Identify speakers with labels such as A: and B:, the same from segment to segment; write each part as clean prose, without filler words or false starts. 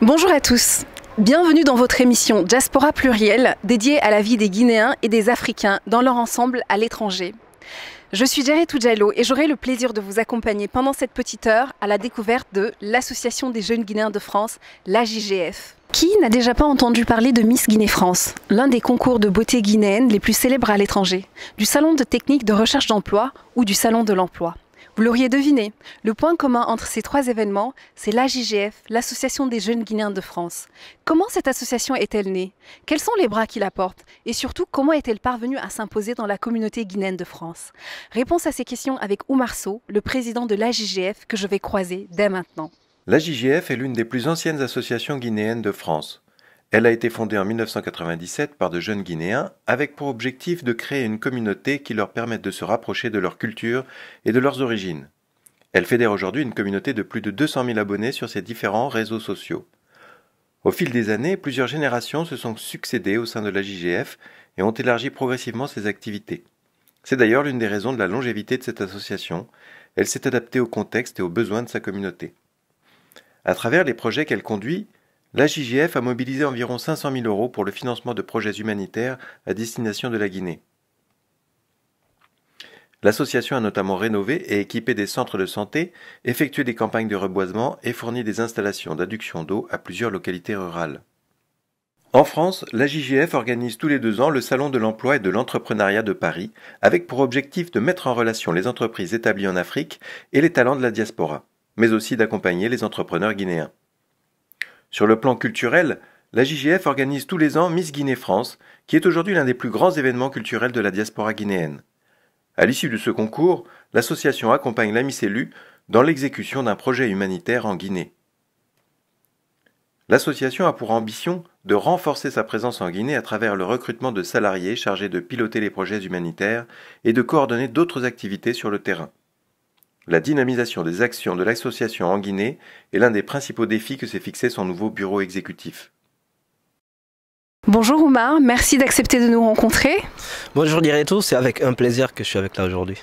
A: Bonjour à tous, bienvenue dans votre émission Diaspora Plurielle dédiée à la vie des Guinéens et des Africains dans leur ensemble à l'étranger. Je suis Djeretou Diallo et j'aurai le plaisir de vous accompagner pendant cette petite heure à la découverte de l'Association des jeunes Guinéens de France, l'AJGF. Qui n'a déjà pas entendu parler de Miss Guinée France, l'un des concours de beauté guinéenne les plus célèbres à l'étranger, du salon de technique de recherche d'emploi ou du salon de l'emploi? Vous l'auriez deviné, le point commun entre ces trois événements, c'est l'AJGF, l'Association des jeunes Guinéens de France. Comment cette association est-elle née? Quels sont les bras qui la portent? Et surtout, comment est-elle parvenue à s'imposer dans la communauté guinéenne de France? Réponse à ces questions avec Oumar Sow, le président de l'AJGF, que je vais croiser dès maintenant.
B: L'AJGF est l'une des plus anciennes associations guinéennes de France. Elle a été fondée en 1997 par de jeunes Guinéens avec pour objectif de créer une communauté qui leur permette de se rapprocher de leur culture et de leurs origines. Elle fédère aujourd'hui une communauté de plus de 200 000 abonnés sur ses différents réseaux sociaux. Au fil des années, plusieurs générations se sont succédées au sein de l'AJGF et ont élargi progressivement ses activités. C'est d'ailleurs l'une des raisons de la longévité de cette association. Elle s'est adaptée au contexte et aux besoins de sa communauté. À travers les projets qu'elle conduit, l'AJGF a mobilisé environ 500 000 € pour le financement de projets humanitaires à destination de la Guinée. L'association a notamment rénové et équipé des centres de santé, effectué des campagnes de reboisement et fourni des installations d'adduction d'eau à plusieurs localités rurales. En France, l'AJGF organise tous les 2 ans le Salon de l'emploi et de l'entrepreneuriat de Paris, avec pour objectif de mettre en relation les entreprises établies en Afrique et les talents de la diaspora, mais aussi d'accompagner les entrepreneurs guinéens. Sur le plan culturel, l'AJGF organise tous les ans Miss Guinée France, qui est aujourd'hui l'un des plus grands événements culturels de la diaspora guinéenne. À l'issue de ce concours, l'association accompagne la Miss élue dans l'exécution d'un projet humanitaire en Guinée. L'association a pour ambition de renforcer sa présence en Guinée à travers le recrutement de salariés chargés de piloter les projets humanitaires et de coordonner d'autres activités sur le terrain. La dynamisation des actions de l'association en Guinée est l'un des principaux défis que s'est fixé son nouveau bureau exécutif.
A: Bonjour Oumar, merci d'accepter de nous rencontrer.
C: Bonjour Djeretou, c'est avec un plaisir que je suis avec là aujourd'hui.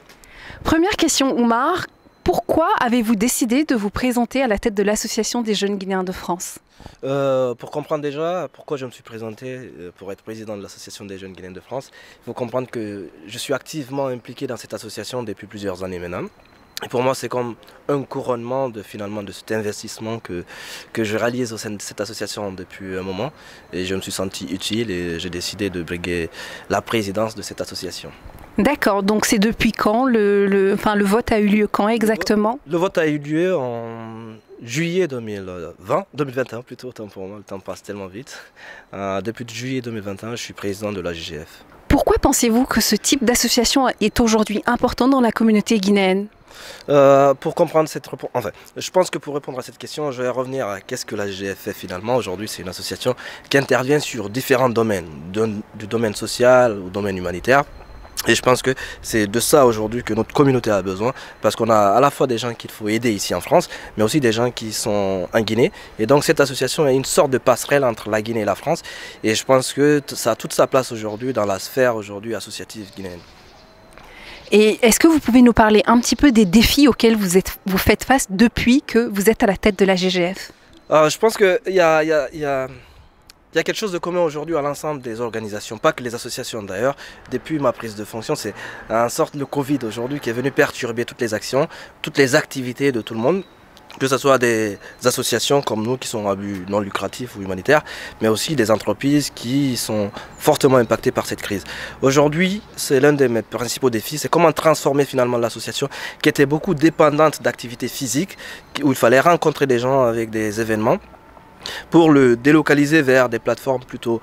A: Première question Oumar, pourquoi avez-vous décidé de vous présenter à la tête de l'Association des jeunes Guinéens de France?
C: Pour comprendre déjà pourquoi je me suis présenté pour être président de l'Association des jeunes Guinéens de France, il faut comprendre que je suis activement impliqué dans cette association depuis plusieurs années maintenant. Et pour moi, c'est comme un couronnement de cet investissement que je réalise au sein de cette association depuis un moment. Et je me suis senti utile et j'ai décidé de briguer la présidence de cette association.
A: D'accord, donc c'est depuis quand le vote a eu lieu quand exactement?
C: Le vote a eu lieu en juillet 2021 plutôt, autant pour moi, le temps passe tellement vite. Depuis juillet 2021, je suis président de l'AJGF.
A: Pourquoi pensez-vous que ce type d'association est aujourd'hui important dans la communauté guinéenne?
C: Pour comprendre cette réponse, enfin, je pense que pour répondre à cette question, je vais revenir à qu'est-ce que l'AJGF fait finalement. Aujourd'hui, c'est une association qui intervient sur différents domaines, du domaine social au domaine humanitaire. Et je pense que c'est de ça aujourd'hui que notre communauté a besoin, parce qu'on a à la fois des gens qu'il faut aider ici en France, mais aussi des gens qui sont en Guinée. Et donc cette association est une sorte de passerelle entre la Guinée et la France. Et je pense que ça a toute sa place aujourd'hui dans la sphère aujourd'hui associative guinéenne.
A: Et est-ce que vous pouvez nous parler un petit peu des défis auxquels vous faites face depuis que vous êtes à la tête de l'AJGF?
C: Je pense qu'il y a quelque chose de commun aujourd'hui à l'ensemble des organisations, pas que les associations d'ailleurs. Depuis ma prise de fonction, c'est en sorte le Covid aujourd'hui qui est venu perturber toutes les actions, toutes les activités de tout le monde. Que ce soit des associations comme nous qui sont à but non lucratif ou humanitaire, mais aussi des entreprises qui sont fortement impactées par cette crise. Aujourd'hui, c'est l'un de mes principaux défis, c'est comment transformer finalement l'association qui était beaucoup dépendante d'activités physiques, où il fallait rencontrer des gens avec des événements, pour le délocaliser vers des plateformes plutôt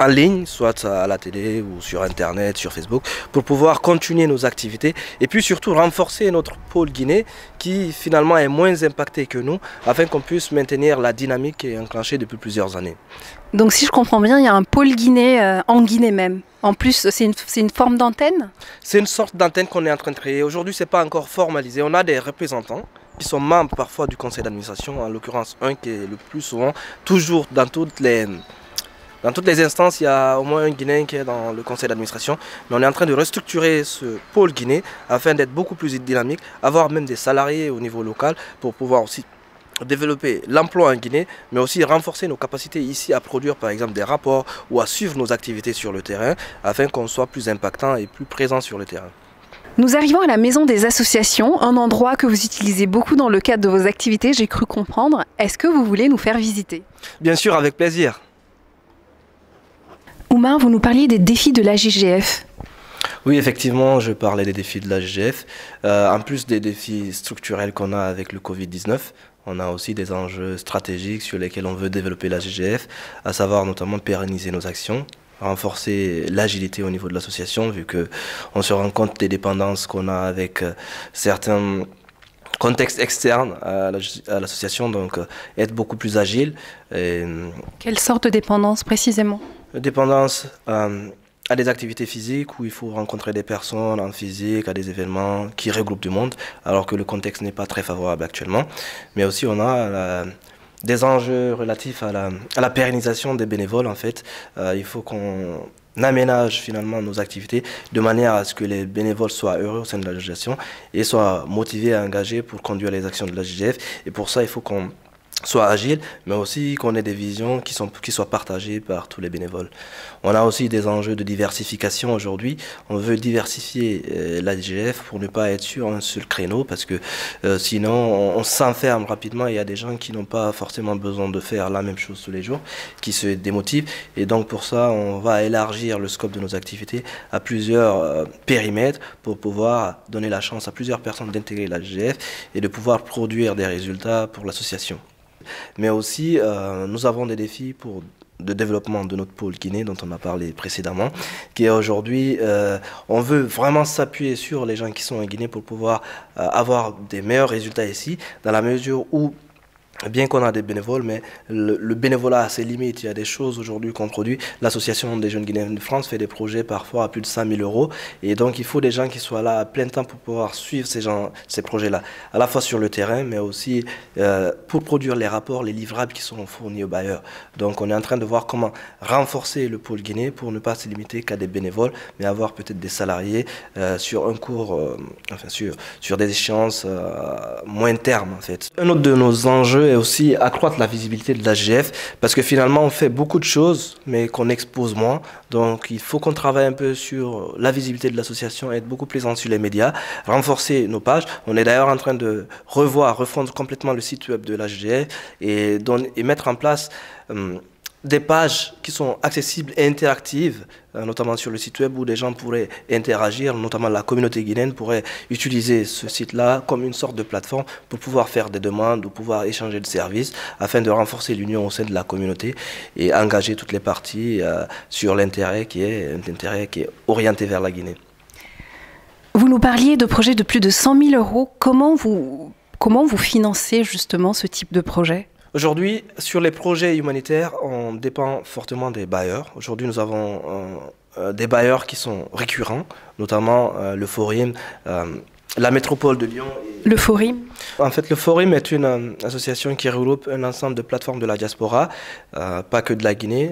C: en ligne, soit à la télé ou sur Internet, sur Facebook, pour pouvoir continuer nos activités et puis surtout renforcer notre pôle Guinée qui finalement est moins impacté que nous afin qu'on puisse maintenir la dynamique qui est enclenchée depuis plusieurs années.
A: Donc si je comprends bien, il y a un pôle Guinée en Guinée même. En plus, c'est une forme d'antenne?
C: C'est une sorte d'antenne qu'on est en train de créer. Aujourd'hui, ce n'est pas encore formalisé. On a des représentants qui sont membres parfois du conseil d'administration, en l'occurrence un qui est le plus souvent, toujours dans toutes les instances, il y a au moins un Guinéen qui est dans le conseil d'administration. Mais on est en train de restructurer ce pôle Guinée afin d'être beaucoup plus dynamique, avoir même des salariés au niveau local pour pouvoir aussi développer l'emploi en Guinée, mais aussi renforcer nos capacités ici à produire par exemple des rapports ou à suivre nos activités sur le terrain afin qu'on soit plus impactant et plus présent sur le terrain.
A: Nous arrivons à la Maison des associations, un endroit que vous utilisez beaucoup dans le cadre de vos activités, j'ai cru comprendre. Est-ce que vous voulez nous faire visiter?
C: Bien sûr, avec plaisir.
A: Oumar, vous nous parliez des défis de l'AGGF.
C: Oui, effectivement, je parlais des défis de l'AGGF. En plus des défis structurels qu'on a avec le Covid-19, on a aussi des enjeux stratégiques sur lesquels on veut développer l'AGGF, à savoir notamment pérenniser nos actions, renforcer l'agilité au niveau de l'association, vu qu'on se rend compte des dépendances qu'on a avec certains contextes externes à l'association, donc être beaucoup plus agile.
A: Quelle sorte de dépendance précisément?
C: Dépendance à des activités physiques où il faut rencontrer des personnes en physique, à des événements qui regroupent du monde, alors que le contexte n'est pas très favorable actuellement. Mais aussi on a des enjeux relatifs à la pérennisation des bénévoles en fait. Il faut qu'on aménage finalement nos activités de manière à ce que les bénévoles soient heureux au sein de l'association et soient motivés et engagés pour conduire les actions de la JGF. Et pour ça, il faut qu'on soit agile, mais aussi qu'on ait des visions qui soient partagées par tous les bénévoles. On a aussi des enjeux de diversification aujourd'hui. On veut diversifier la JGF pour ne pas être sur un seul créneau, parce que sinon on s'enferme rapidement et il y a des gens qui n'ont pas forcément besoin de faire la même chose tous les jours, qui se démotivent. Et donc pour ça, on va élargir le scope de nos activités à plusieurs périmètres pour pouvoir donner la chance à plusieurs personnes d'intégrer la JGF et de pouvoir produire des résultats pour l'association. Mais aussi, nous avons des défis de développement de notre pôle Guinée, dont on a parlé précédemment, qui est aujourd'hui, on veut vraiment s'appuyer sur les gens qui sont en Guinée pour pouvoir avoir des meilleurs résultats ici, dans la mesure où, bien qu'on a des bénévoles, mais le bénévolat a ses limites. Il y a des choses aujourd'hui qu'on produit. L'Association des jeunes Guinéens de France fait des projets parfois à plus de 100 000 euros. Et donc, il faut des gens qui soient là à plein temps pour pouvoir suivre ces projets-là, à la fois sur le terrain, mais aussi pour produire les rapports, les livrables qui sont fournis aux bailleurs. Donc, on est en train de voir comment renforcer le pôle Guinée pour ne pas se limiter qu'à des bénévoles, mais avoir peut-être des salariés sur un cours, sur des échéances moins terme, en fait. Un autre de nos enjeux et aussi accroître la visibilité de l'AGF, parce que finalement on fait beaucoup de choses mais qu'on expose moins, donc il faut qu'on travaille un peu sur la visibilité de l'association, être beaucoup présent sur les médias, renforcer nos pages. On est d'ailleurs en train de refondre complètement le site web de l'AGF et mettre en place des pages qui sont accessibles et interactives, notamment sur le site web où des gens pourraient interagir, notamment la communauté guinéenne pourrait utiliser ce site-là comme une sorte de plateforme pour pouvoir faire des demandes ou pouvoir échanger de services afin de renforcer l'union au sein de la communauté et engager toutes les parties sur l'intérêt qui est orienté vers la Guinée.
A: Vous nous parliez de projets de plus de 100 000 euros. Comment vous financez justement ce type de projet ?
C: Aujourd'hui, sur les projets humanitaires, on dépend fortement des bailleurs. Aujourd'hui, nous avons des bailleurs qui sont récurrents, notamment le Forum, la métropole de Lyon.
A: Le Forum ?
C: En fait, le Forum est une association qui regroupe un ensemble de plateformes de la diaspora, pas que de la Guinée.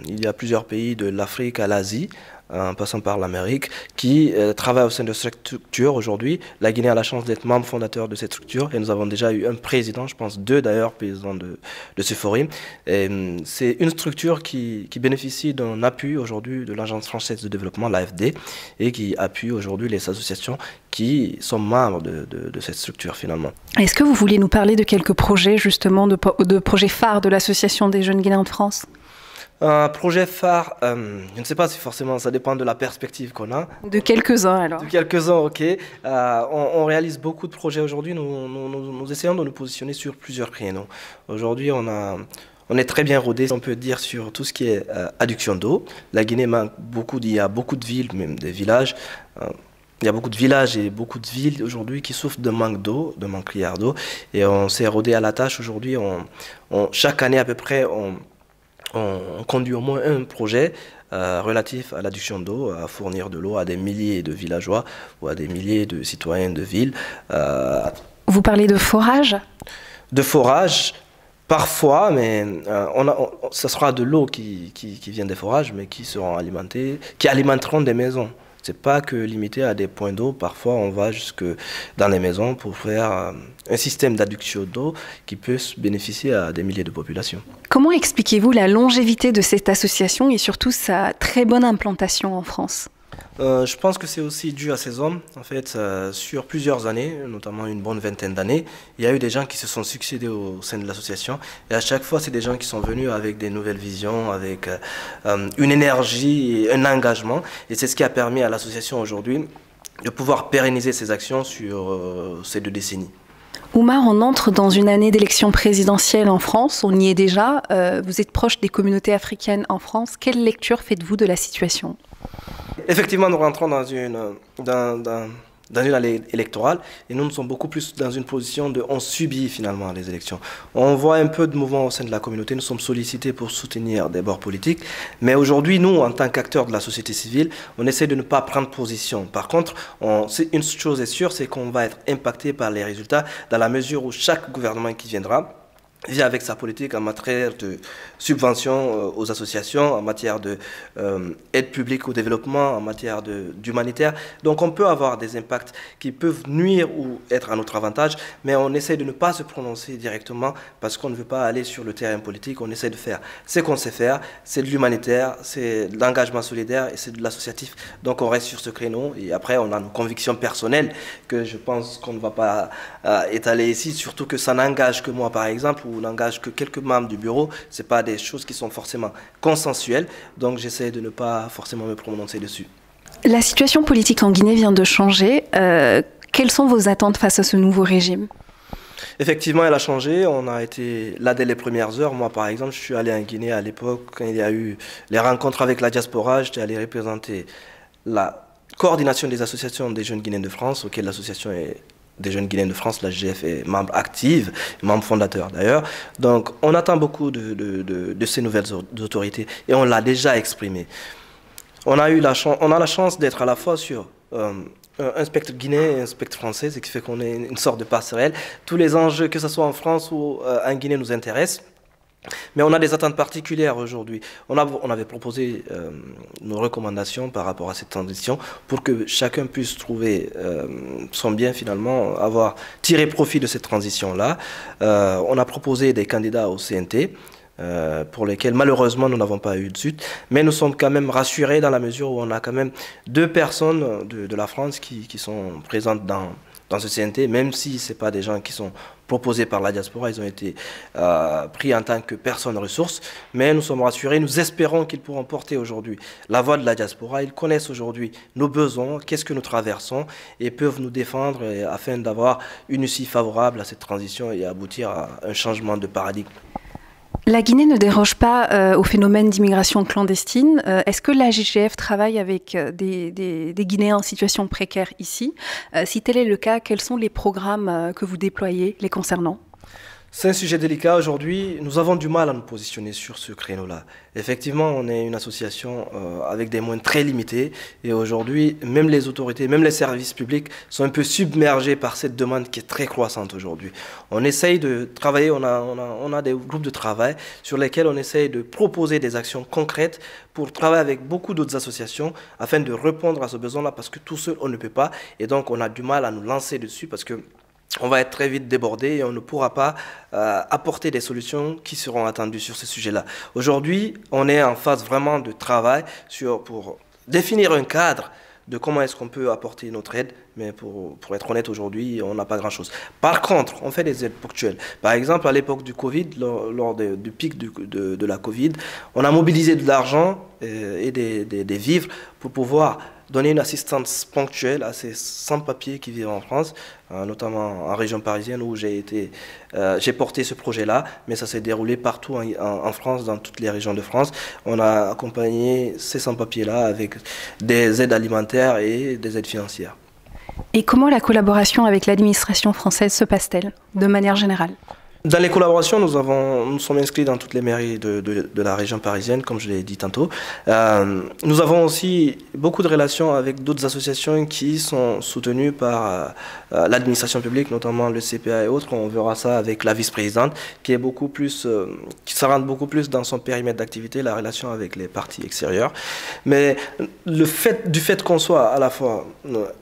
C: Il y a plusieurs pays de l'Afrique à l'Asie, en passant par l'Amérique, qui travaillent au sein de cette structure aujourd'hui. La Guinée a la chance d'être membre fondateur de cette structure et nous avons déjà eu un président, je pense 2 d'ailleurs, présidents de ce forum. C'est une structure qui bénéficie d'un appui aujourd'hui de l'Agence française de développement, l'AFD, et qui appuie aujourd'hui les associations qui sont membres de cette structure finalement.
A: Est-ce que vous vouliez nous parler de quelques projets justement, de projets phares de l'Association des jeunes Guinéens de France ?
C: Un projet phare, je ne sais pas si forcément ça dépend de la perspective qu'on a.
A: De quelques-uns alors.
C: De quelques-uns, ok. On réalise beaucoup de projets aujourd'hui. Nous essayons de nous positionner sur plusieurs créneaux. Aujourd'hui, on est très bien rodé, on peut dire, sur tout ce qui est adduction d'eau. La Guinée manque beaucoup, il y a beaucoup de villes, même des villages. Il y a beaucoup de villages et beaucoup de villes aujourd'hui qui souffrent de manque d'eau, de manque criard d'eau. Et on s'est rodé à la tâche aujourd'hui. Chaque année à peu près, on conduit au moins un projet relatif à l'adduction d'eau, à fournir de l'eau à des milliers de villageois ou à des milliers de citoyens de villes.
A: Vous parlez de forage ?
C: De forage, parfois, mais ce sera de l'eau qui vient des forages, mais qui seront alimentés, qui alimenteront des maisons. C'est pas que limité à des points d'eau. Parfois, on va jusque dans les maisons pour faire un système d'adduction d'eau qui peut bénéficier à des milliers de populations.
A: Comment expliquez-vous la longévité de cette association et surtout sa très bonne implantation en France ?
C: Je pense que c'est aussi dû à ces hommes. En fait, sur plusieurs années, notamment une bonne vingtaine d'années, il y a eu des gens qui se sont succédés au sein de l'association. Et à chaque fois, c'est des gens qui sont venus avec des nouvelles visions, avec une énergie et un engagement. Et c'est ce qui a permis à l'association aujourd'hui de pouvoir pérenniser ses actions sur ces 2 décennies.
A: Oumar, on entre dans une année d'élection présidentielle en France, on y est déjà. Vous êtes proche des communautés africaines en France. Quelle lecture faites-vous de la situation ?
C: Effectivement, nous rentrons dans une année électorale et nous sommes beaucoup plus dans une position de on subit finalement les élections. On voit un peu de mouvement au sein de la communauté, nous sommes sollicités pour soutenir des bords politiques, mais aujourd'hui, nous, en tant qu'acteurs de la société civile, on essaie de ne pas prendre position. Par contre, une chose est sûre, c'est qu'on va être impacté par les résultats dans la mesure où chaque gouvernement qui viendra vient avec sa politique en matière de subventions aux associations, en matière d'aide publique au développement, en matière d'humanitaire. Donc on peut avoir des impacts qui peuvent nuire ou être à notre avantage, mais on essaie de ne pas se prononcer directement parce qu'on ne veut pas aller sur le terrain politique. On essaie de faire ce qu'on sait faire, c'est de l'humanitaire, c'est de l'engagement solidaire et c'est de l'associatif. Donc on reste sur ce créneau et après on a nos convictions personnelles que je pense qu'on ne va pas étaler ici, surtout que ça n'engage que moi par exemple, ou n'engage que quelques membres du bureau, ce n'est pas des choses qui sont forcément consensuelles, donc j'essaie de ne pas forcément me prononcer dessus.
A: La situation politique en Guinée vient de changer. Quelles sont vos attentes face à ce nouveau régime ?
C: Effectivement, elle a changé. On a été là dès les premières heures. Moi, par exemple, je suis allé en Guinée à l'époque, quand il y a eu les rencontres avec la diaspora. J'étais allé représenter la coordination des associations des jeunes Guinéens de France, auquel l'association des jeunes Guinéens de France, la GF, est membre active, membre fondateur d'ailleurs. Donc on attend beaucoup de ces nouvelles autorités et on l'a déjà exprimé. On a la chance d'être à la fois sur un spectre guinéen et un spectre français, ce qui fait qu'on est une sorte de passerelle. Tous les enjeux, que ce soit en France ou en Guinée, nous intéressent. Mais on a des attentes particulières aujourd'hui. On avait proposé nos recommandations par rapport à cette transition pour que chacun puisse trouver son bien finalement, avoir tiré profit de cette transition-là. On a proposé des candidats au CNT pour lesquels malheureusement nous n'avons pas eu de suite. Mais nous sommes quand même rassurés dans la mesure où on a quand même 2 personnes de la France qui sont présentes dans ce CNT, même si ce n'est pas des gens qui sont proposés par la diaspora, ils ont été pris en tant que personnes ressources, mais nous sommes rassurés, nous espérons qu'ils pourront porter aujourd'hui la voix de la diaspora, ils connaissent aujourd'hui nos besoins, qu'est-ce que nous traversons, et peuvent nous défendre afin d'avoir une issue favorable à cette transition et aboutir à un changement de paradigme.
A: La Guinée ne déroge pas au phénomène d'immigration clandestine. Est-ce que la GGF travaille avec des Guinéens en situation précaire ici ? Si tel est le cas, quels sont les programmes que vous déployez les concernant ?
C: C'est un sujet délicat aujourd'hui. Nous avons du mal à nous positionner sur ce créneau-là. Effectivement, on est une association avec des moyens très limités. Et aujourd'hui, même les autorités, même les services publics sont un peu submergés par cette demande qui est très croissante aujourd'hui. On essaye de travailler, on a des groupes de travail sur lesquels on essaye de proposer des actions concrètes pour travailler avec beaucoup d'autres associations afin de répondre à ce besoin-là parce que tout seul, on ne peut pas. Et donc, on a du mal à nous lancer dessus parce que on va être très vite débordé et on ne pourra pas apporter des solutions qui seront attendues sur ce sujet-là. Aujourd'hui, on est en phase vraiment de travail pour définir un cadre de comment est-ce qu'on peut apporter notre aide, mais pour être honnête, aujourd'hui, on n'a pas grand-chose. Par contre, on fait des aides ponctuelles. Par exemple, à l'époque du Covid, lors du pic de la Covid, on a mobilisé de l'argent et des vivres pour pouvoir donner une assistance ponctuelle à ces sans-papiers qui vivent en France, notamment en région parisienne où j'ai porté ce projet-là, mais ça s'est déroulé partout en France, dans toutes les régions de France. On a accompagné ces sans-papiers-là avec des aides alimentaires et des aides financières.
A: Et comment la collaboration avec l'administration française se passe-t-elle, de manière générale ?
C: Dans les collaborations, nous sommes inscrits dans toutes les mairies de la région parisienne, comme je l'ai dit tantôt. Nous avons aussi beaucoup de relations avec d'autres associations qui sont soutenues par l'administration publique, notamment le CPA et autres. On verra ça avec la vice-présidente, qui est beaucoup plus, qui se rentre beaucoup plus dans son périmètre d'activité, la relation avec les parties extérieures. Mais du fait qu'on soit à la fois,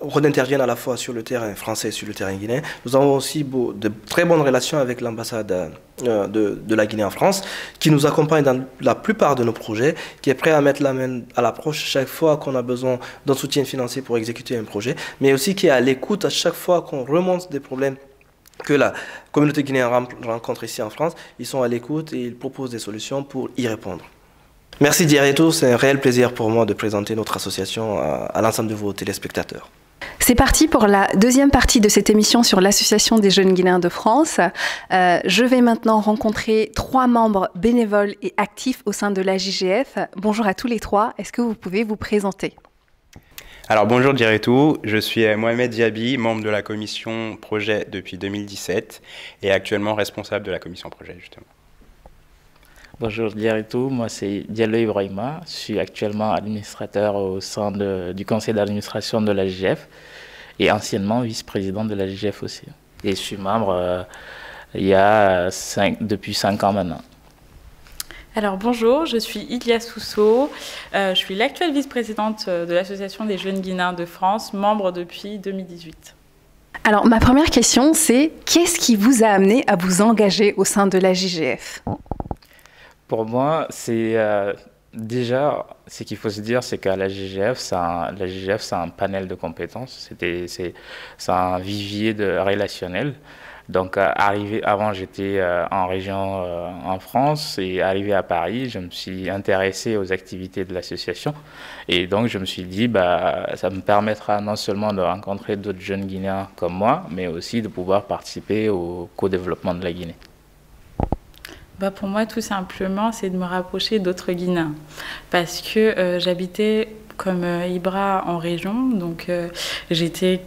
C: qu'on intervienne à la fois sur le terrain français et sur le terrain guinéen, nous avons aussi de très bonnes relations avec l'ambassade de la Guinée en France, qui nous accompagne dans la plupart de nos projets, qui est prêt à mettre la main à l'approche chaque fois qu'on a besoin d'un soutien financier pour exécuter un projet, mais aussi qui est à l'écoute à chaque fois qu'on remonte des problèmes que la communauté guinéenne rencontre ici en France. Ils sont à l'écoute et ils proposent des solutions pour y répondre. Merci Diareto, c'est un réel plaisir pour moi de présenter notre association à l'ensemble de vos téléspectateurs.
A: C'est parti pour la deuxième partie de cette émission sur l'Association des jeunes Guinéens de France. Je vais maintenant rencontrer 3 membres bénévoles et actifs au sein de l'AJGF. Bonjour à tous les 3. Est-ce que vous pouvez vous présenter?
D: Alors bonjour Diretou, je suis Mohamed Diaby, membre de la commission projet depuis 2017 et actuellement responsable de la commission projet justement.
E: Bonjour Diretou, moi c'est Diallo Ibrahima, je suis actuellement administrateur au sein du conseil d'administration de l'AJGF et anciennement vice-président de l'AJGF aussi. Et je suis membre depuis 5 ans maintenant.
F: Alors bonjour, je suis Ilia Sousso, je suis l'actuelle vice-présidente de l'Association des jeunes Guinéens de France, membre depuis 2018.
A: Alors ma première question c'est, qu'est-ce qui vous a amené à vous engager au sein de l'AJGF?
E: Pour moi, c'est déjà, ce qu'il faut se dire, c'est qu'à l'AJGF, c'est un panel de compétences, c'est un vivier relationnel. Donc, avant, j'étais en région en France et arrivé à Paris, je me suis intéressé aux activités de l'association. Et donc, je me suis dit, ça me permettra non seulement de rencontrer d'autres jeunes Guinéens comme moi, mais aussi de pouvoir participer au co-développement de la Guinée.
F: Pour moi, tout simplement, c'est de me rapprocher d'autres Guinéens. Parce que j'habitais comme Ibra en région, donc j'étais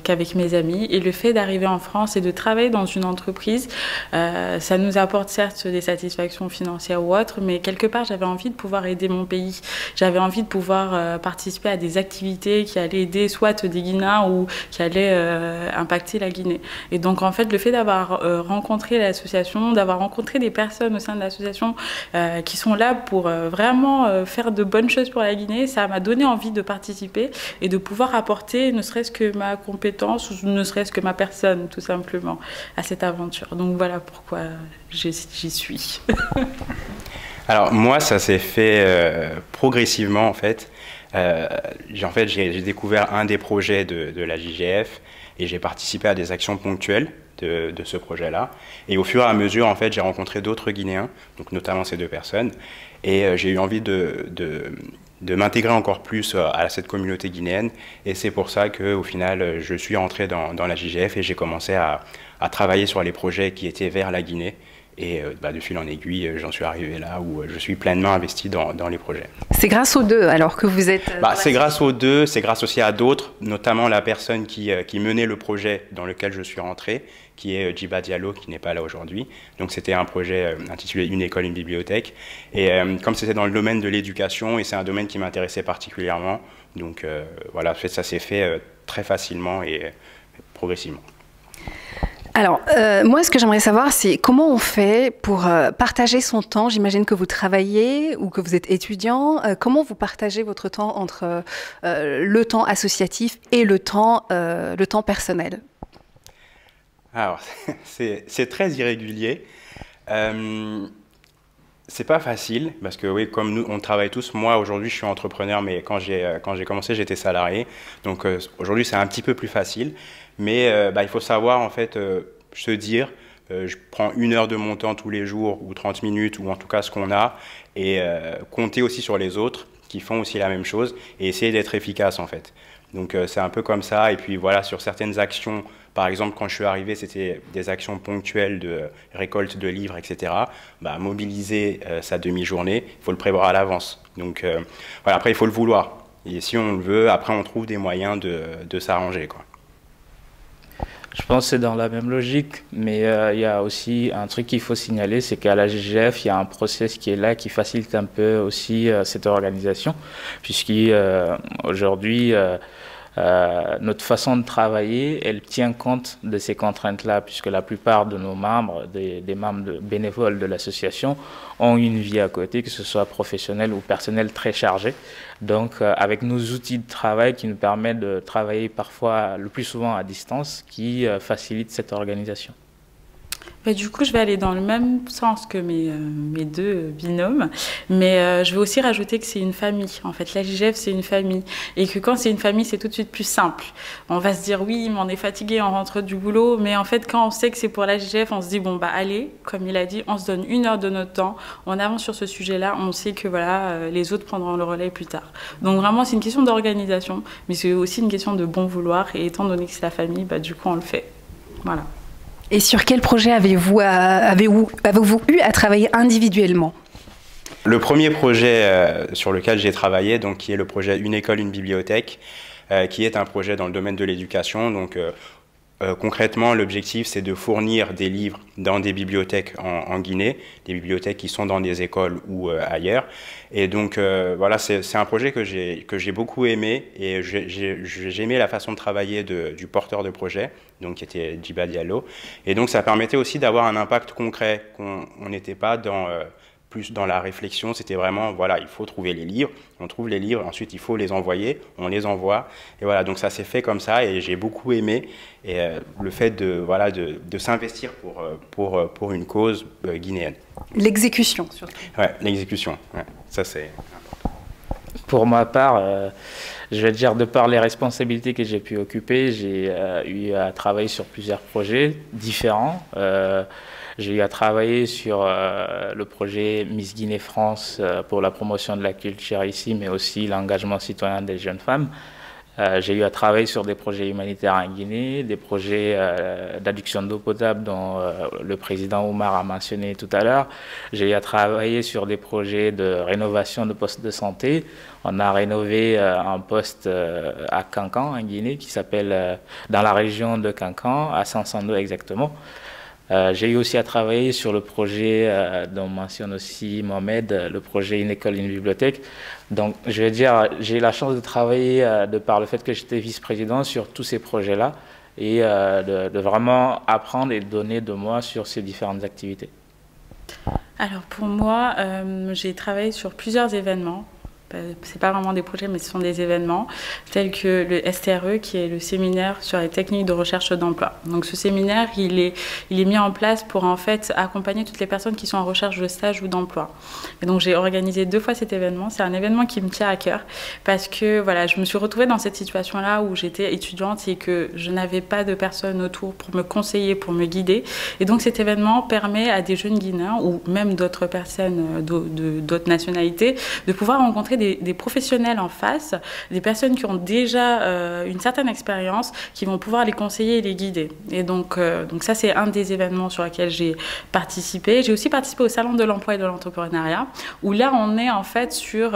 F: qu'avec mes amis. Et le fait d'arriver en France et de travailler dans une entreprise, ça nous apporte certes des satisfactions financières ou autres, mais quelque part j'avais envie de pouvoir aider mon pays. J'avais envie de pouvoir participer à des activités qui allaient aider soit des Guinéens ou qui allaient impacter la Guinée. Et donc en fait, le fait d'avoir rencontré l'association, d'avoir rencontré des personnes au sein de l'association qui sont là pour vraiment faire de bonnes choses pour la Guinée, ça m'a donné envie de participer et de pouvoir apporter ne serait-ce que ma compétence ou ne serait-ce que ma personne, tout simplement, à cette aventure. Donc voilà pourquoi j'y suis.
D: Alors moi, ça s'est fait progressivement en fait. J'ai découvert un des projets de l'AJGF et j'ai participé à des actions ponctuelles de ce projet-là. Et au fur et à mesure, en fait, j'ai rencontré d'autres Guinéens, donc notamment ces 2 personnes, et j'ai eu envie de m'intégrer encore plus à cette communauté guinéenne. Et c'est pour ça qu'au final, je suis rentré dans l'AJGF et j'ai commencé à travailler sur les projets qui étaient vers la Guinée. Et de fil en aiguille, j'en suis arrivé là où je suis pleinement investi dans les projets.
A: C'est grâce aux 2 alors que vous êtes...
D: C'est grâce aux 2, c'est grâce aussi à d'autres, notamment la personne qui menait le projet dans lequel je suis rentré, qui est Djiba Diallo, qui n'est pas là aujourd'hui. Donc c'était un projet intitulé Une école, une bibliothèque. Et comme c'était dans le domaine de l'éducation, et c'est un domaine qui m'intéressait particulièrement, donc voilà, ça s'est fait très facilement et progressivement.
A: Alors, moi, ce que j'aimerais savoir, c'est comment on fait pour partager son temps. J'imagine que vous travaillez ou que vous êtes étudiant. Comment vous partagez votre temps entre le temps associatif et le temps personnel?
D: Alors, c'est très irrégulier. C'est pas facile parce que oui, comme nous, on travaille tous. Moi, aujourd'hui, je suis entrepreneur, mais quand j'ai commencé, j'étais salarié. Donc aujourd'hui, c'est un petit peu plus facile. Mais il faut savoir, en fait, se dire, je prends 1 heure de mon temps tous les jours, ou 30 minutes, ou en tout cas ce qu'on a, et compter aussi sur les autres qui font aussi la même chose, et essayer d'être efficace, en fait. Donc c'est un peu comme ça. Et puis voilà, sur certaines actions, par exemple, quand je suis arrivé, c'était des actions ponctuelles de récolte de livres, etc. Mobiliser sa demi-journée, il faut le prévoir à l'avance. Donc voilà, après, il faut le vouloir. Et si on le veut, après, on trouve des moyens de s'arranger, quoi.
E: Je pense que c'est dans la même logique, mais il y a aussi un truc qu'il faut signaler, c'est qu'à la GGF, il y a un process qui est là, qui facilite un peu aussi cette organisation, puisqu'aujourd'hui, notre façon de travailler, elle tient compte de ces contraintes-là, puisque la plupart de nos membres, des membres bénévoles de l'association, ont une vie à côté, que ce soit professionnelle ou personnelle, très chargée. Donc, avec nos outils de travail qui nous permettent de travailler parfois, le plus souvent à distance, qui facilitent cette organisation.
F: Du coup, je vais aller dans le même sens que mes deux binômes, mais je vais aussi rajouter que c'est une famille. En fait, la JGF, c'est une famille. Et que quand c'est une famille, c'est tout de suite plus simple. On va se dire, oui, mais on est fatigué, on rentre du boulot. Mais en fait, quand on sait que c'est pour la JGF, on se dit, bon, bah allez, comme il a dit, on se donne 1 heure de notre temps, on avance sur ce sujet-là, on sait que voilà, les autres prendront le relais plus tard. Donc vraiment, c'est une question d'organisation, mais c'est aussi une question de bon vouloir. Et étant donné que c'est la famille, bah, du coup, on le fait. Voilà.
A: Et sur quel projet avez-vous eu à travailler individuellement?
D: Le premier projet sur lequel j'ai travaillé, donc, qui est le projet Une école, une bibliothèque, qui est un projet dans le domaine de l'éducation. Donc, concrètement, l'objectif, c'est de fournir des livres dans des bibliothèques en Guinée, des bibliothèques qui sont dans des écoles ou ailleurs. Et donc, voilà, c'est un projet que j'ai beaucoup aimé, et j'ai aimé la façon de travailler du porteur de projet, donc qui était Djiba Diallo. Et donc, ça permettait aussi d'avoir un impact concret, qu'on n'était pas plus dans la réflexion, c'était vraiment, voilà, il faut trouver les livres, on trouve les livres, ensuite il faut les envoyer, on les envoie, et voilà, donc ça s'est fait comme ça, et j'ai beaucoup aimé, et le fait de s'investir pour une cause guinéenne.
A: L'exécution, surtout.
D: Ouais, l'exécution, ouais, ça c'est important.
E: Pour ma part, je vais dire, de par les responsabilités que j'ai pu occuper, j'ai eu à travailler sur plusieurs projets différents. J'ai eu à travailler sur le projet Miss Guinée France pour la promotion de la culture ici, mais aussi l'engagement citoyen des jeunes femmes. J'ai eu à travailler sur des projets humanitaires en Guinée, des projets d'adduction d'eau potable dont le président Oumar a mentionné tout à l'heure. J'ai eu à travailler sur des projets de rénovation de postes de santé. On a rénové un poste à Kankan, en Guinée, qui s'appelle, dans la région de Kankan, à Sansando exactement. J'ai eu aussi à travailler sur le projet dont mentionne aussi Mohamed, le projet Une école, une bibliothèque. Donc, je vais dire, j'ai eu la chance de travailler de par le fait que j'étais vice-président sur tous ces projets-là et de vraiment apprendre et donner de moi sur ces différentes activités.
F: Alors pour moi, j'ai travaillé sur plusieurs événements. C'est pas vraiment des projets, mais ce sont des événements tels que le STRE, qui est le séminaire sur les techniques de recherche d'emploi. Donc ce séminaire, il est mis en place pour en fait accompagner toutes les personnes qui sont en recherche de stage ou d'emploi. Et donc j'ai organisé 2 fois cet événement. C'est un événement qui me tient à cœur parce que voilà, je me suis retrouvée dans cette situation-là où j'étais étudiante et que je n'avais pas de personnes autour pour me conseiller, pour me guider. Et donc cet événement permet à des jeunes Guinéens ou même d'autres personnes d'autres nationalités de pouvoir rencontrer des professionnels en face, des personnes qui ont déjà une certaine expérience, qui vont pouvoir les conseiller et les guider. Et donc ça, c'est un des événements sur lesquels j'ai participé. J'ai aussi participé au Salon de l'emploi et de l'entrepreneuriat, où là, on est en fait sur,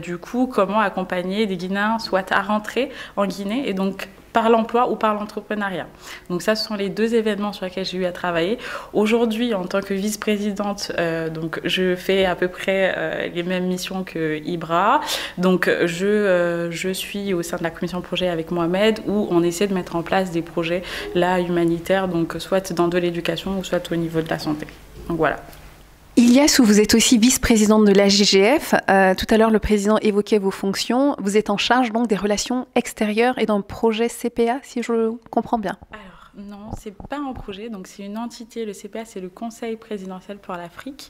F: du coup, comment accompagner des Guinéens soit à rentrer en Guinée, et donc par l'emploi ou par l'entrepreneuriat. Donc ça, ce sont les 2 événements sur lesquels j'ai eu à travailler. Aujourd'hui, en tant que vice-présidente, donc je fais à peu près les mêmes missions que Ibra. Donc je suis au sein de la commission projet avec Mohamed, où on essaie de mettre en place des projets là humanitaires, donc soit dans de l'éducation ou soit au niveau de la santé. Donc voilà.
A: Ilias, vous êtes aussi vice-présidente de la GGF. Tout à l'heure, le président évoquait vos fonctions. Vous êtes en charge donc des relations extérieures et d'un projet CPA, si je comprends bien.
F: Alors, non, c'est pas un projet. Donc, c'est une entité. Le CPA, c'est le Conseil présidentiel pour l'Afrique.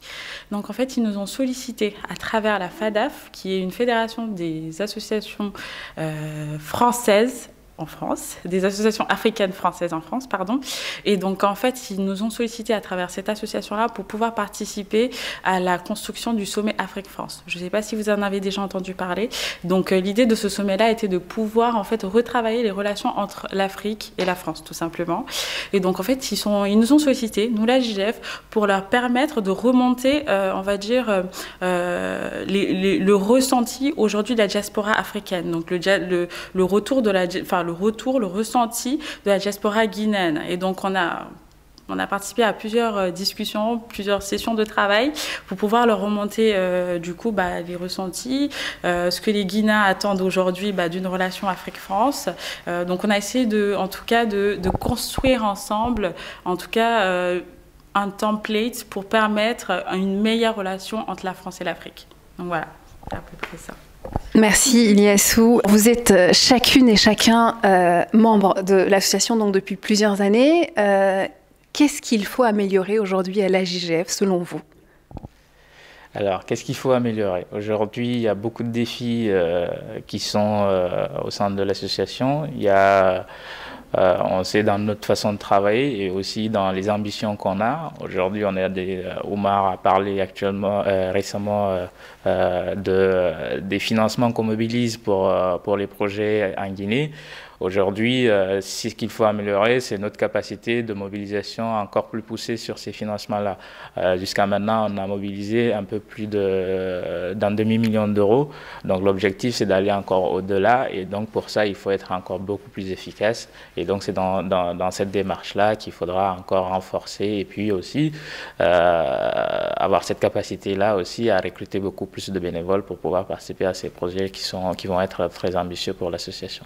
F: Donc, en fait, ils nous ont sollicité à travers la FADAF, qui est une fédération des associations françaises en France, des associations africaines françaises en France, pardon. Et donc, en fait, ils nous ont sollicité à travers cette association-là pour pouvoir participer à la construction du sommet Afrique-France. Je ne sais pas si vous en avez déjà entendu parler. Donc, l'idée de ce sommet-là était de pouvoir, en fait, retravailler les relations entre l'Afrique et la France, tout simplement. Et donc, en fait, ils nous ont sollicité, nous, la JGF, pour leur permettre de remonter, on va dire, le ressenti aujourd'hui de la diaspora africaine. Donc, le retour de le retour, le ressenti de la diaspora guinéenne. Et donc on a participé à plusieurs discussions, plusieurs sessions de travail pour pouvoir leur remonter les ressentis, ce que les Guinéens attendent aujourd'hui d'une relation Afrique-France. Donc on a essayé de construire ensemble, un template pour permettre une meilleure relation entre la France et l'Afrique. Donc voilà, c'est à peu près ça.
A: Merci Iliassou. Vous êtes chacune et chacun membre de l'association donc depuis plusieurs années. Qu'est-ce qu'il faut améliorer aujourd'hui à l'AJGF selon vous?
E: Alors, qu'est-ce qu'il faut améliorer? Aujourd'hui, il y a beaucoup de défis qui sont au sein de l'association. Il y a, on sait dans notre façon de travailler et aussi dans les ambitions qu'on a. Aujourd'hui, Oumar a parlé récemment des financements qu'on mobilise pour les projets en Guinée. Aujourd'hui, ce qu'il faut améliorer, c'est notre capacité de mobilisation encore plus poussée sur ces financements-là. Jusqu'à maintenant, on a mobilisé un peu plus d'un demi-million d'euros. Donc l'objectif, c'est d'aller encore au-delà. Et donc pour ça, il faut être encore beaucoup plus efficace. Et donc c'est dans cette démarche-là qu'il faudra encore renforcer. Et puis aussi avoir cette capacité-là aussi à recruter beaucoup plus de bénévoles pour pouvoir participer à ces projets qui vont être très ambitieux pour l'association.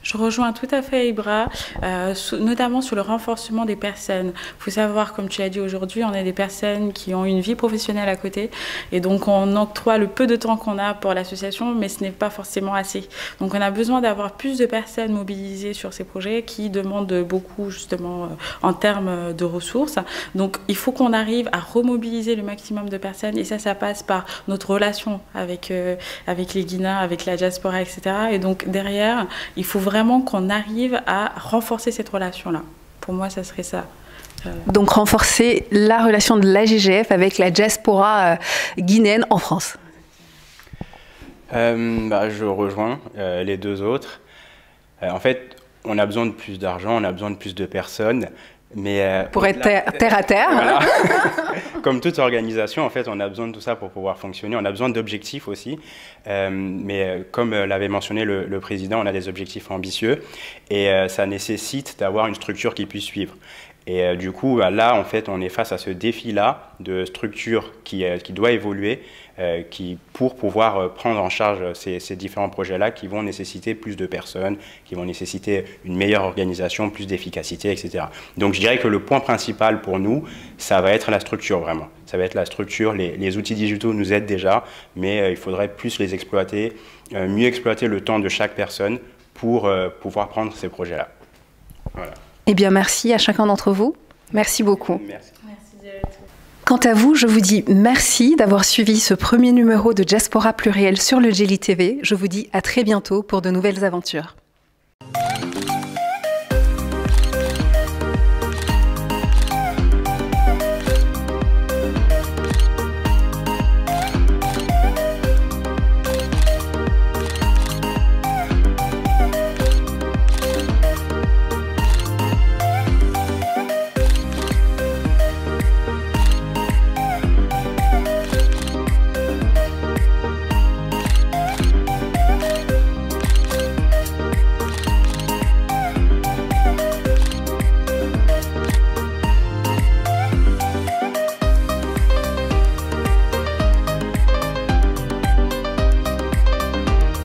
F: Je rejoins tout à fait Ibra, notamment sur le renforcement des personnes. Il faut savoir, comme tu l'as dit aujourd'hui, on est des personnes qui ont une vie professionnelle à côté et donc on octroie le peu de temps qu'on a pour l'association, mais ce n'est pas forcément assez. Donc on a besoin d'avoir plus de personnes mobilisées sur ces projets qui demandent beaucoup justement en termes de ressources. Donc il faut qu'on arrive à remobiliser le maximum de personnes et ça passe par notre relation avec les Guinéens, avec la diaspora, etc. Et donc derrière, il faut vraiment qu'on arrive à renforcer cette relation-là. Pour moi, ça serait ça.
A: Donc renforcer la relation de l'AJGF avec la diaspora guinéenne en France.
D: Je rejoins les deux autres. En fait, on a besoin de plus d'argent, on a besoin de plus de personnes. Mais
A: pour être terre à terre.
D: Voilà. Comme toute organisation, en fait, on a besoin de tout ça pour pouvoir fonctionner. On a besoin d'objectifs aussi. Mais comme l'avait mentionné le président, on a des objectifs ambitieux et ça nécessite d'avoir une structure qui puisse suivre. Et du coup, là, en fait, on est face à ce défi-là de structure qui doit évoluer pour pouvoir prendre en charge ces différents projets-là qui vont nécessiter plus de personnes, qui vont nécessiter une meilleure organisation, plus d'efficacité, etc. Donc, je dirais que le point principal pour nous, ça va être la structure, vraiment. Ça va être la structure. Les outils digitaux nous aident déjà, mais il faudrait plus les exploiter, mieux exploiter le temps de chaque personne pour pouvoir prendre ces projets-là. Voilà.
A: Eh bien, merci à chacun d'entre vous. Merci beaucoup.
D: Merci.
A: Quant à vous, je vous dis merci d'avoir suivi ce premier numéro de Diaspora Pluriel sur le Djely TV. Je vous dis à très bientôt pour de nouvelles aventures.